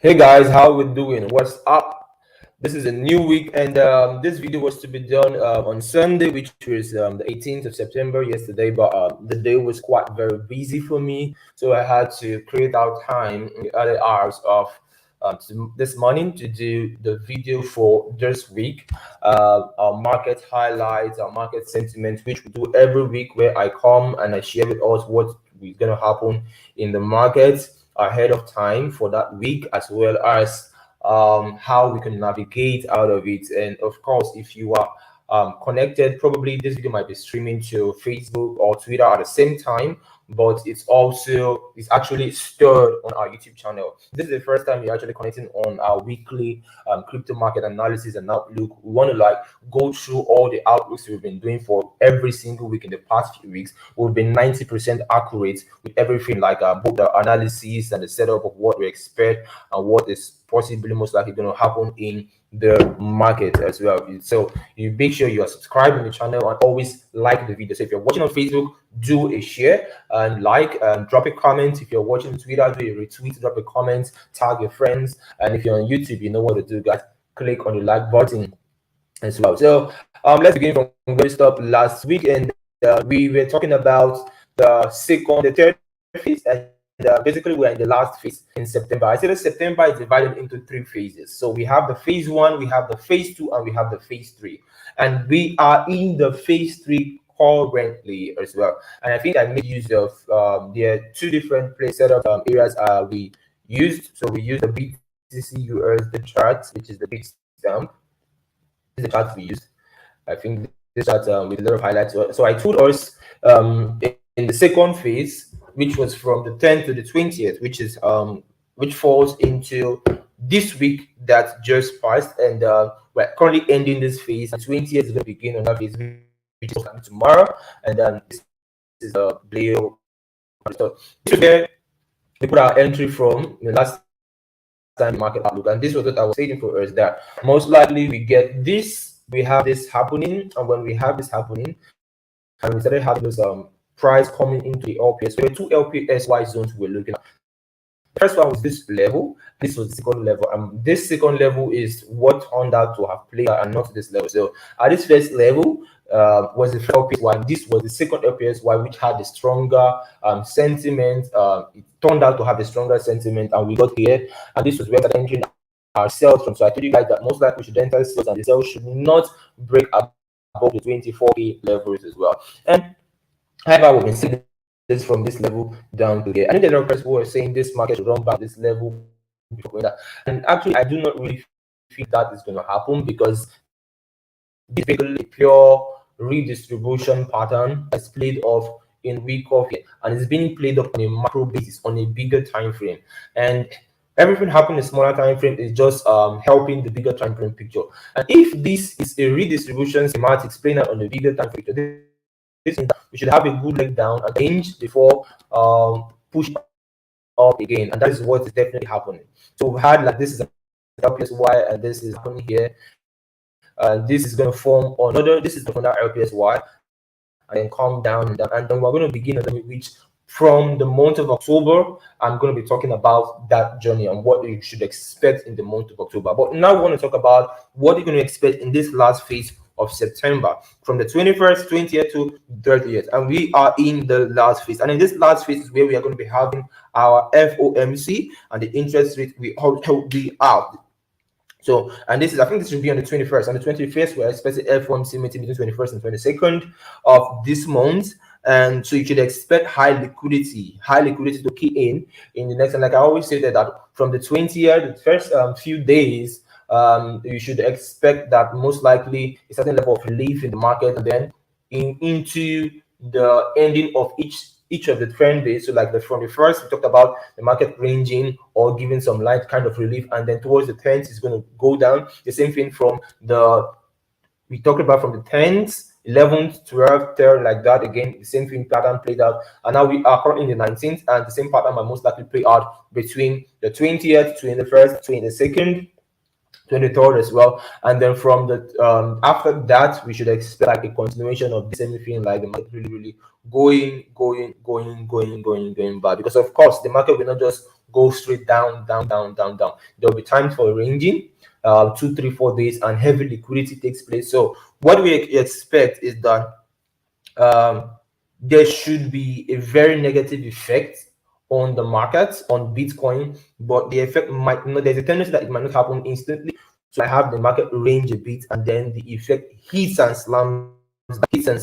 Hey guys, how we doing? What's up? This is a new week, and this video was to be done on Sunday, which was the 18th of September yesterday. But the day was quite very busy for me, so I had to create out time in the early hours of this morning to do the video for this week. Our market highlights, our market sentiment, which we do every week, where I come and I share with us what is going to happen in the market ahead of time for that week, as well as how we can navigate out of it. And of course, if you are connected, probably this video might be streaming to Facebook or Twitter at the same time, but it's actually stored on our YouTube channel. This is the first time you're actually connecting on our weekly crypto market analysis and outlook. We want to go through all the outlooks we've been doing for every single week in the past few weeks. We've been 90% accurate with everything, both the analysis and the setup of what we expect and what is possibly most likely going to happen in the market as well. So you make sure you are subscribing to the channel and always like the video. So if you're watching on Facebook, do a share and drop a comment. If you're watching on Twitter, do a retweet, drop a comment, tag your friends. And if you're on YouTube, you know what to do, guys. Click on the like button as well. So let's begin from where we stopped last week, and we were talking about the third phase, and basically we're in the last phase in September. I said that September is divided into three phases. So we have the phase 1, we have the phase 2, and we have the phase 3. And we are in the phase 3 currently as well. And I think I made use of there are two different play setup areas we used. So we used the BTC USD chart, which is the big stamp. This is the chart we used. I think this chart with a lot of highlights. So I told us in the second phase, which was from the 10th to the 20th, which falls into this week that just passed, and we're currently ending this phase. The 20th is going to begin on that phase, which is coming tomorrow, and then this is a Blair. So this is where we put our entry from the last time market outlook, and this was what I was saying for us, that most likely we have this happening, and when we have this happening, and we started having those price coming into the LPS. There were two LPSY zones we were looking at. The first one was this level. This was the second level. This second level is what turned out to have played and not this level. So at this first level was the first LPSY. This was the second LPSY, which had the stronger sentiment. It turned out to have a stronger sentiment, and we got here. And this was where we entering our sales from. So I told you guys that most likely we should enter sales, and the sales should not break above the 24K levels as well. And however, we've been seeing this from this level down to here. I think the other people were saying this market should run back this level before that. And actually, I do not really think that is going to happen, because this is basically a pure redistribution pattern that's played off in week off here, and it's being played up on a macro basis on a bigger time frame. And everything happening in a smaller time frame is just helping the bigger time frame picture. And if this is a redistribution schematic playing out on the bigger time picture, we should have a good leg down and change before push up again, and that is what is definitely happening. So we've had this is a LPSY, and this is happening here. This is going to form another. This is the LPSY, and then come down, and then we're going to begin another, which from the month of October, I'm going to be talking about that journey and what you should expect in the month of October. But now we want to talk about what you're going to expect in this last phase of September, from the 21st, 20th to 30th, and we are in the last phase. And in this last phase is where we are going to be having our FOMC, and the interest rate will be out. So, and this is, I think this will be on the 21st. On the 21st, we're expecting FOMC meeting between 21st and 22nd of this month. And so you should expect high liquidity to key in the next. And like I always say that from the 20th, the first few days, you should expect that most likely a certain level of relief in the market, and then into the ending of each of the trend days. So from the first, we talked about the market ranging or giving some light kind of relief, and then towards the 10th it's going to go down. The same thing we talked about from the 10th, 11th, 12th, 3rd, like that. Again, the same thing pattern played out, and now we are currently in the 19th, and the same pattern might most likely play out between the 20th, 21st, 22nd, 23rd as well. And then from the after that, we should expect a continuation of the same thing, like the market really going back, because of course the market will not just go straight down. There'll be time for ranging, 2, 3, 4 days, and heavy liquidity takes place. So what we expect is that there should be a very negative effect on the markets, on Bitcoin, but the effect might not, there's a tendency that it might not happen instantly. So I have the market range a bit, and then the effect hits and slams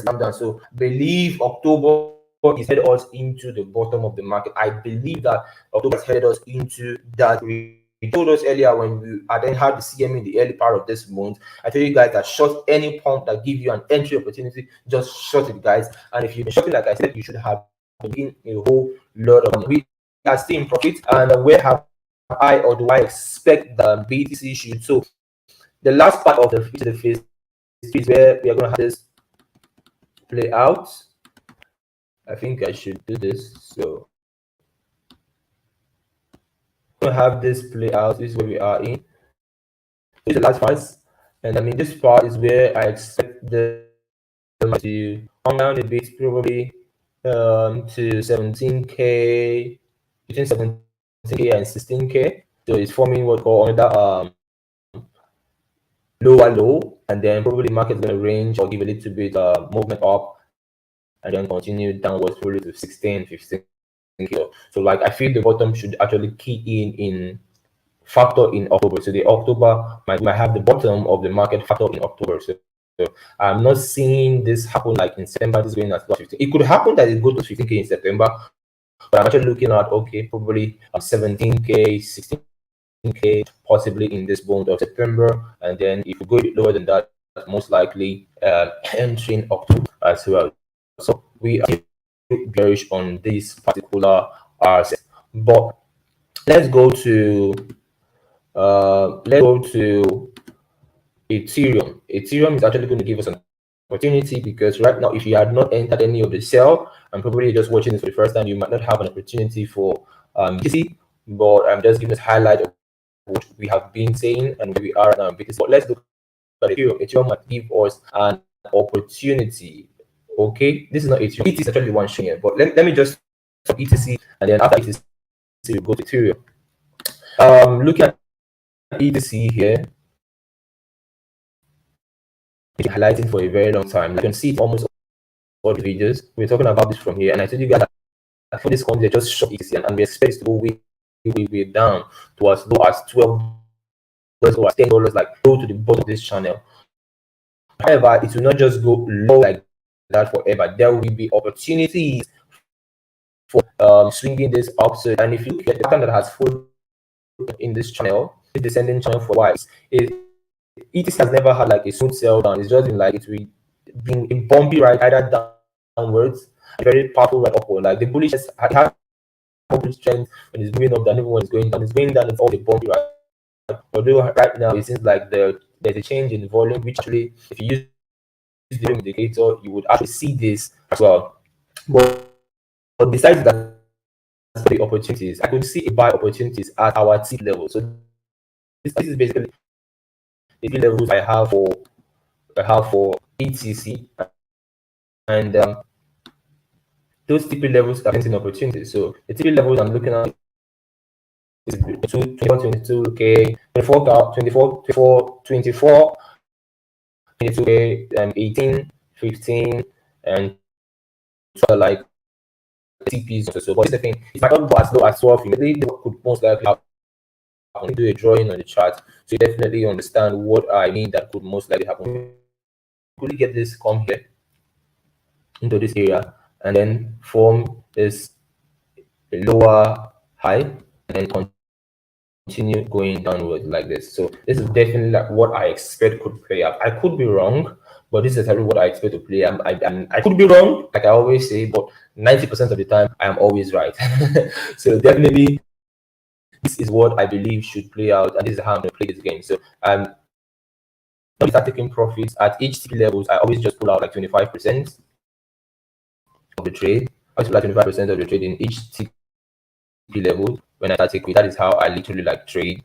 down. So I believe October is headed us into the bottom of the market. I believe that October has headed us into that. We told us earlier when I then had the CM in the early part of this month. I tell you guys that short any pump that give you an entry opportunity, just short it, guys. And if you've been shorting, like I said, you should have been a whole lot of money. We are still in profit, and where have I, or do I expect the BTC should? So the last part of the phase is where we are going to have this play out. I think I should do this. So we're going to have this play out. This is where we are in. This is the last phase, and I mean this part is where I expect the to come down a bit, probably to 17k, between 17k and 16k. So it's forming what we call another lower low, and then probably market's going to range or give a little bit movement up, and then continue downwards probably to 16, 15. So like I feel the bottom should actually key in factor in October. So the October might have the bottom of the market factor in October. So I'm not seeing this happen like in September. This going at 15. It could happen that it goes to 15k in September, but I'm actually looking at probably 17k, 16k, possibly in this month of September, and then if we go lower than that, most likely entering October as well. So we are bearish on this particular asset. But let's go to Ethereum. Ethereum is actually going to give us an opportunity, because right now, if you had not entered any of the sell and probably just watching this for the first time, you might not have an opportunity for BTC. But I'm just giving this highlight of what we have been saying and where we are now. But let's look at Ethereum. Ethereum might give us an opportunity. Okay, this is not Ethereum. ETC is actually the one showing it, but let me just ETC, and then after ETC, we go to Ethereum. Looking at ETC here, it's highlighting for a very long time. You can see it almost all the videos. We're talking about this from here, and I told you guys that for this coin, they just short ETC, and we expect it to go way down to as low as $12 or $10, like go to the bottom of this channel. However, it will not just go low like that forever. There will be opportunities for swinging this up. So, and if you look at the pattern that has followed in this channel, the descending channel for a while, ETC has never had like a smooth sell down. It's just been like it's been a bumpy ride, either downwards, a very powerful ride upward. Like the bullish has bullish trend when it's moving up, then everyone is going down. It's going down, it's all the bumpy ride. Although right now it seems like there's a change in the volume, which actually, if you use the indicator, you would actually see this as well. But besides that, the opportunities, I could see buy opportunities at our T level. So this is basically the T levels I have for ETC, and those TP levels are presenting opportunities. So the TP levels I'm looking at is 22K, 24, 22K, 18, 15, and like TPs. So, but the thing, it might not go as low as 12. They could most likely have do a drawing on the chart, so you definitely understand what I mean. That could most likely happen. Could you get this come here into this area and then form this lower high and then continue going downward like this? So this is definitely like what I expect could play out. I could be wrong, but this is exactly what I expect to play. I could be wrong, like I always say, but 90% of the time I am always right. So definitely this is what I believe should play out, and this is how I'm going to play this game. So when we start taking profits at each TP levels, I always just pull out like 25% of the trade. I always pull out 25% of the trade in each TP level when I start taking. That is how I literally like trade.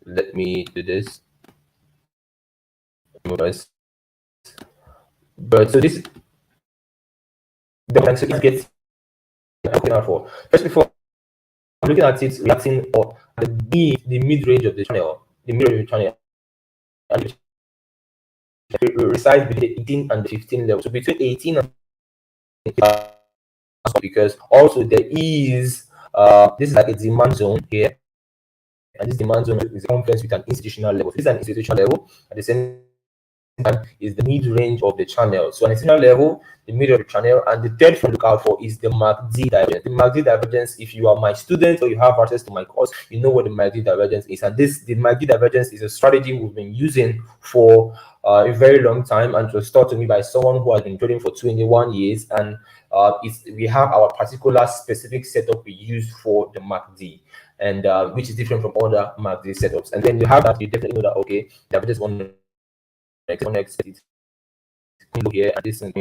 Let me do this. But so this, the so it gets looking out for first before looking at it reacting or the mid range of the channel, the mid range channel, and it resides between the 18 and the 15 level. So between 18 and because also there is this is like a demand zone here, and this demand zone is a conference with an institutional level. So this is an institutional level. At the same time, is the mid range of the channel. So an institutional level, the mid of the channel, and the third thing to look out for is the MACD divergence. The MACD divergence, if you are my student or you have access to my course, you know what the MACD divergence is. And the MACD divergence is a strategy we've been using for a very long time, and it was taught to me by someone who has been trading for 21 years. And we have our particular specific setup we use for the MACD, and which is different from other MACD setups. And then you have that, you definitely know that okay, the just one expect it here and this and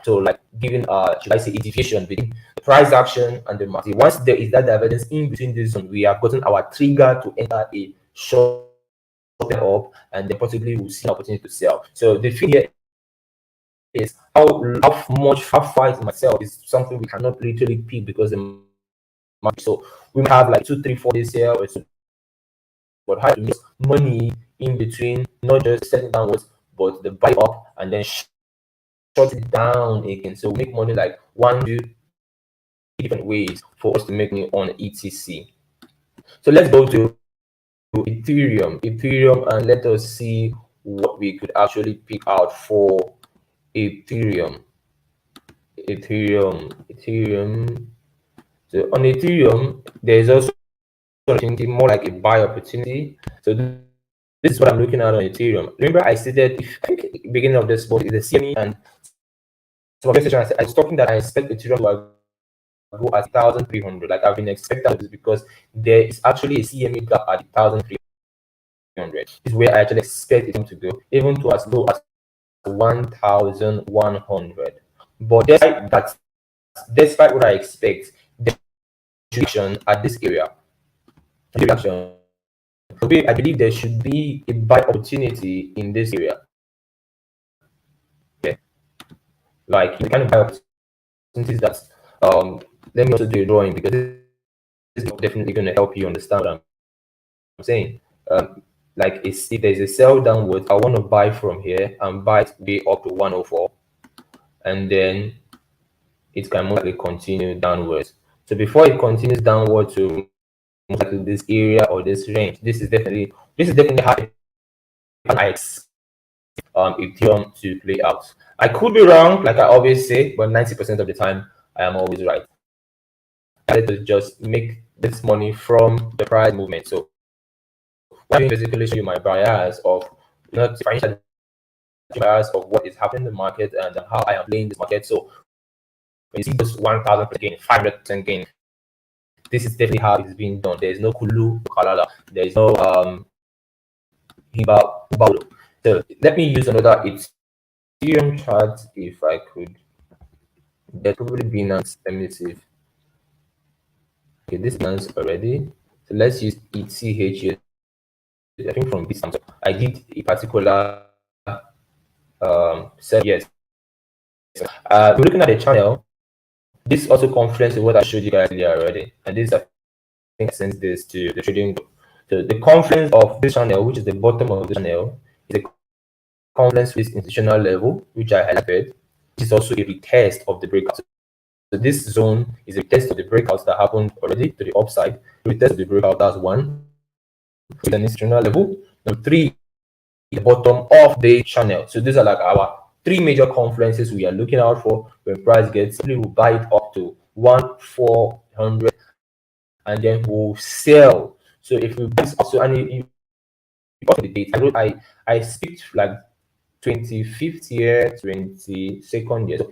so like giving should I say a deviation between the price action and the market. Once there is that divergence in between this zone, we have gotten our trigger to enter a short up, and then possibly we'll see an opportunity to sell. So the thing here is how far it might sell is something we cannot literally pick because the market. So we may have like 2, 3, 4 days here, or so, but how to make money in between, not just selling downwards, but the buy up and then shut it down again. So make money like 1, 2 different ways for us to make money on ETC. So let's go to Ethereum, and let us see what we could actually pick out for Ethereum. So on Ethereum, there is also opportunity, more like a buy opportunity. So this is what I'm looking at on Ethereum. Remember, I stated, I think beginning of this book is the CME, and so I was talking that I expect Ethereum to go at 1,300. Like I've been expecting this because there is actually a CME gap at 1,300. This is where I actually expect it to go, even to as low as 1,100. But despite what I expect, the reaction at this area, I believe there should be a buy opportunity in this area. Okay. Like you kind of buy opportunities that let me also do a drawing because this is definitely going to help you understand what I'm saying. Like if there's a sell downwards, I want to buy from here and buy it way up to 104, and then it can most likely continue downwards. So before it continues downward to this area or this range, this is definitely how I expect Ethereum to play out. I could be wrong, like I always say, but 90% of the time I am always right. I like to just make this money from the price movement. So what I'm basically show you my bias of financial bias of what is happening in the market and how I am playing this market. So when you see this 1,000% gain, 500% gain, this is definitely how it's being done. There is no Kulu, Kalala. There is no Hiba. So let me use another Ethereum chart if I could. There's probably Binance. Let me see. Okay, this Binance already. So let's use ETH here. I think from this Samsung, I did a particular set. Yes. We're looking at the channel. This also confluence with what I showed you guys earlier already, and this I think sends this to the trading. So the confluence of this channel, which is the bottom of the channel, is a confluence with institutional level, which I highlighted. This is also a retest of the breakout. So this zone is a test of the breakouts that happened already to the upside. Retest of the breakout, that's 1. With an institutional level. Number 3, the bottom of the channel. So these are like our 3 major confluences we are looking out for. When price gets, we will buy it up to 1,400, and then we'll sell. So if we buy also, and you the date, I speak like 25th year, 22nd year. So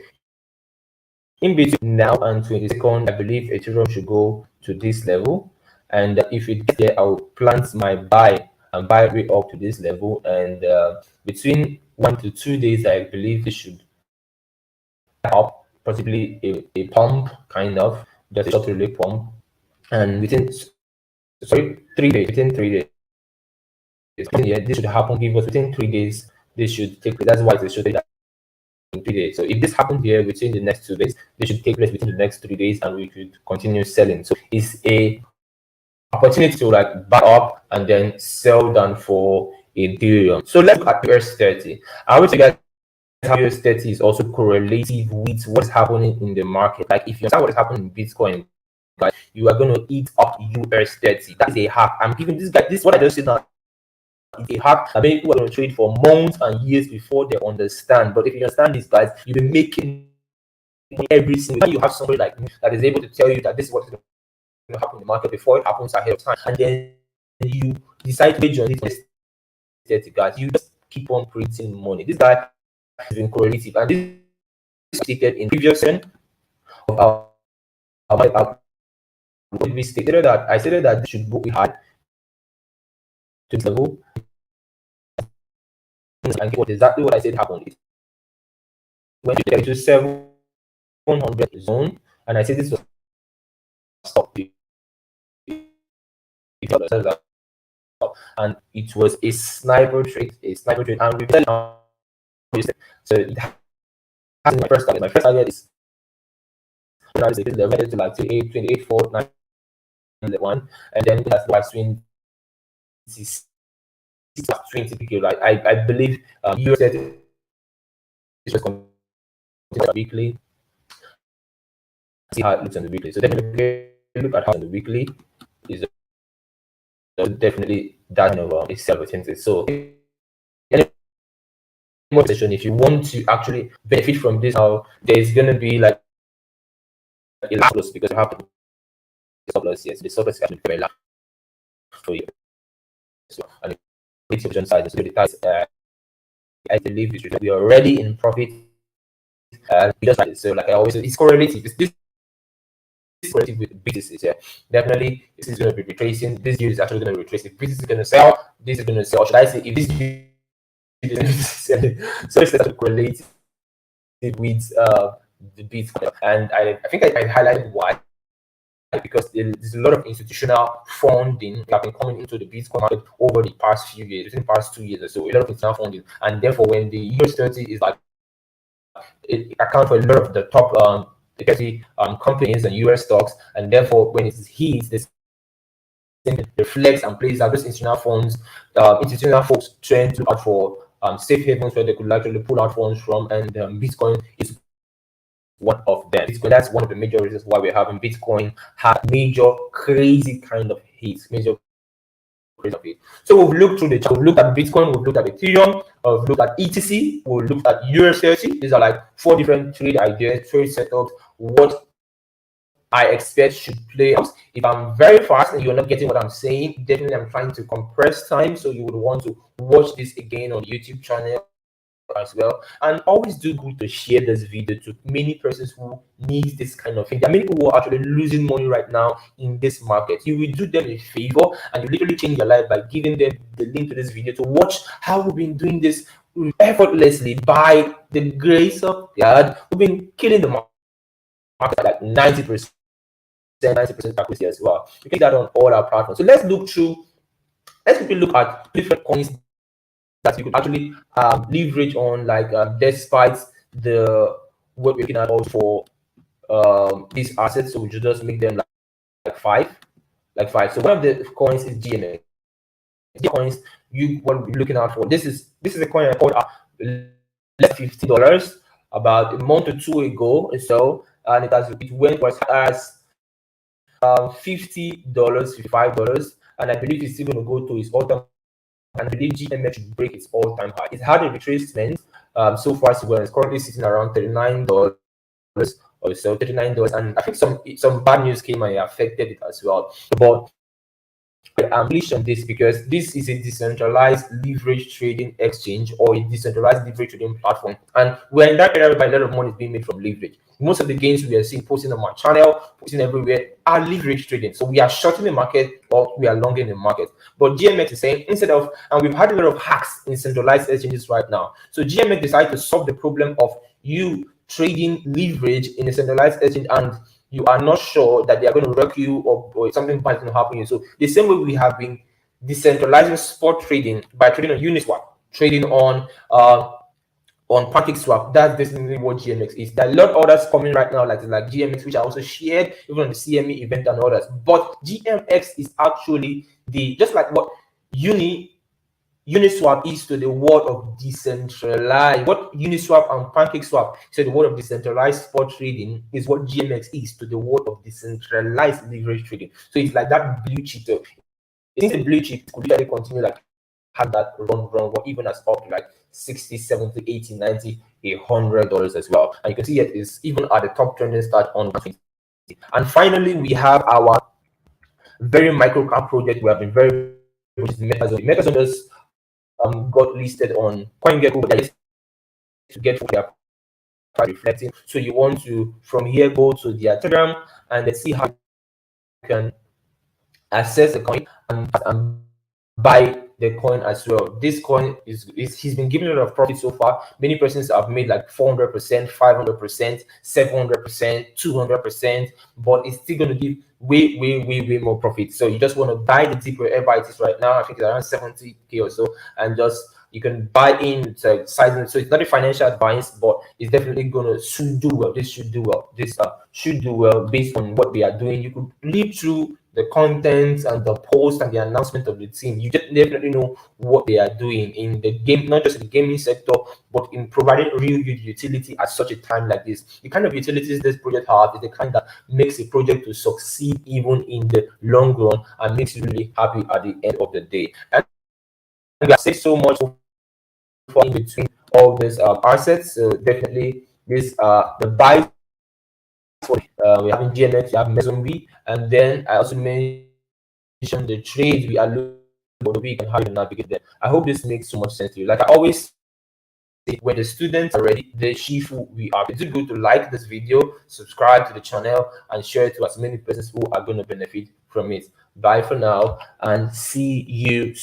in between now and 22nd, I believe Ethereum should go to this level, and if it gets there, I will plant my buy and buy it up to this level, and between 1 to 2 days, I believe it should up, possibly a pump, kind of just a short relay pump, and within 3 days, yeah, this should happen. Give us within 3 days. This should take place. That's why it should take that 3 days. So if this happened here within the next 2 days, this should take place within the next 3 days, and we could continue selling. So it's a opportunity to like buy up and then sell down for Ethereum. So let's look at US30. I would say guys how US30 is also correlative with what's happening in the market. Like if you understand what is happening in Bitcoin, guys, you are going to eat up US30. That is a hack. I'm giving this guy this what I just said now. It's a hack. I mean, people are going to trade for months and years before they understand. But if you understand this, guys, you'll be making every single time you have somebody like me that is able to tell you that this is what's going to happen in the market before it happens ahead of time, and then you decide to hedge on it, guys. You just keep on printing money. This guy has been correlative, and this is stated in previous session of our we stated that I stated that this should go hard to the level, and what exactly what I said happened. It went to 700 zone, and I said this was stop. And it was a sniper trade, and we so it has my first target. My first target is to like 28, 4, 9, 1, and then that's why swing 20 PK. Right, I believe you said it was weekly. See how it looks on the weekly. So definitely look at how on the weekly is definitely that kind of a sell opportunity. So any more session, if you want to actually benefit from this, how there's gonna be like a loss because you have to stop loss. Yes, the stop loss is actually very large for you. So and the option size, so the tax, I believe we are already in profit. Just like so, like I always say, it's correlative. This correlative with businesses. Yeah, definitely this is going to be retracing. This year is actually going to retrace. If business is going to sell, this is going to sell. Should I say if this so it's actually correlated with the Bitcoin, and I think I highlighted why, because there's a lot of institutional funding that have been coming into the Bitcoin market over the past few years, within the past 2 years or so. A lot of institutional funding, and therefore when the US30 is like, it accounts for a lot of the top companies and US stocks, and therefore when it hits this reflects and plays out those institutional funds, institutional folks trying to look out for safe havens where they could actually pull out funds from, and Bitcoin is one of them. Bitcoin, that's one of the major reasons why we're having Bitcoin have major crazy kind of hits, major crazy of it. So we've looked through the chart, we've looked at Bitcoin, we've looked at Ethereum, we've looked at ETC, we've looked at US30. These are like 4 different trade ideas, trade setups, what I expect should play out. If I'm very fast and you're not getting what I'm saying, definitely I'm trying to compress time, so you would want to watch this again on YouTube channel as well. And always do good to share this video to many persons who need this kind of thing. There are many people who are actually losing money right now in this market. You will do them a favor and you literally change their life by giving them the link to this video to watch how we've been doing this effortlessly by the grace of God. We've been killing the market like 90%. 90% accuracy as well. You can get that on all our platforms. So let's quickly look at different coins that you could actually leverage on, like despite the what we're looking at also for these assets. So we should just make them like five. So one of the coins is GMX. Coins what we're looking out for. This is a coin I called less $50 about a month or 2 ago or so, and it went as $50, $55, and I believe it's still going to go to its all-time. And I believe GMX should break its all-time high. It's had a retracement so far so well. It's currently sitting around $39 or so, $39, and I think some bad news came and it affected it as well. But I'm bullish on this because this is a decentralized leverage trading exchange or a decentralized leverage trading platform, and we're in that area where a lot of money is being made from leverage. Most of the gains we are seeing posting on my channel, posting everywhere, are leverage trading. So we are shorting the market or we are longing the market. But GMX is saying instead of, and we've had a lot of hacks in centralized exchanges right now. So GMX decided to solve the problem of you trading leverage in a centralized exchange and you are not sure that they are going to wreck you or something bad is going to happen to you. So the same way we have been decentralizing spot trading by trading on Uniswap, trading on on PancakeSwap. That's basically what GMX is. There are a lot of others coming right now, like GMX, which I also shared even on the CME event and others. But GMX is actually the, just like what Uniswap is to the world of decentralized. What Uniswap and PancakeSwap to the world of decentralized spot trading is what GMX is to the world of decentralized leverage trading. So it's like that blue chip. Since the blue chip could really continue like have that run, or even as up to like 60, 70, 80, 90, $100 as well. And you can see it is even at the top trending start on 120. And finally, we have our very micro cap project. We have been very Megazone got listed on CoinGecko, but to get their reflecting. So you want to from here go to the Ethereum and let's see how you can access the coin and buy the coin as well. This coin is he's been giving a lot of profit so far. Many persons have made like 400%, 500%, 700%, 200%, but it's still going to give way more profit. So you just want to buy the dip wherever it is right now. I think it's around 70k or so, and just you can buy in to size. So it's not a financial advice, but it's definitely gonna should do well. This should do well. This should do well based on what they are doing. You could read through the content and the post and the announcement of the team. You just definitely know what they are doing in the game, not just in the gaming sector, but in providing real utility at such a time like this. The kind of utilities this project has is the kind that makes a project to succeed even in the long run and makes you really happy at the end of the day. And we have said so much in between all these assets. So definitely this the buy we have in GMX, we have Mezzanine, and then I also mentioned the trades we are looking for the week and how you navigate them. I hope this makes so much sense to you. Like I always say, when the students are ready, the Shifu we are. It's good to like this video, subscribe to the channel, and share it to as many persons who are going to benefit from it. Bye for now, and see you soon.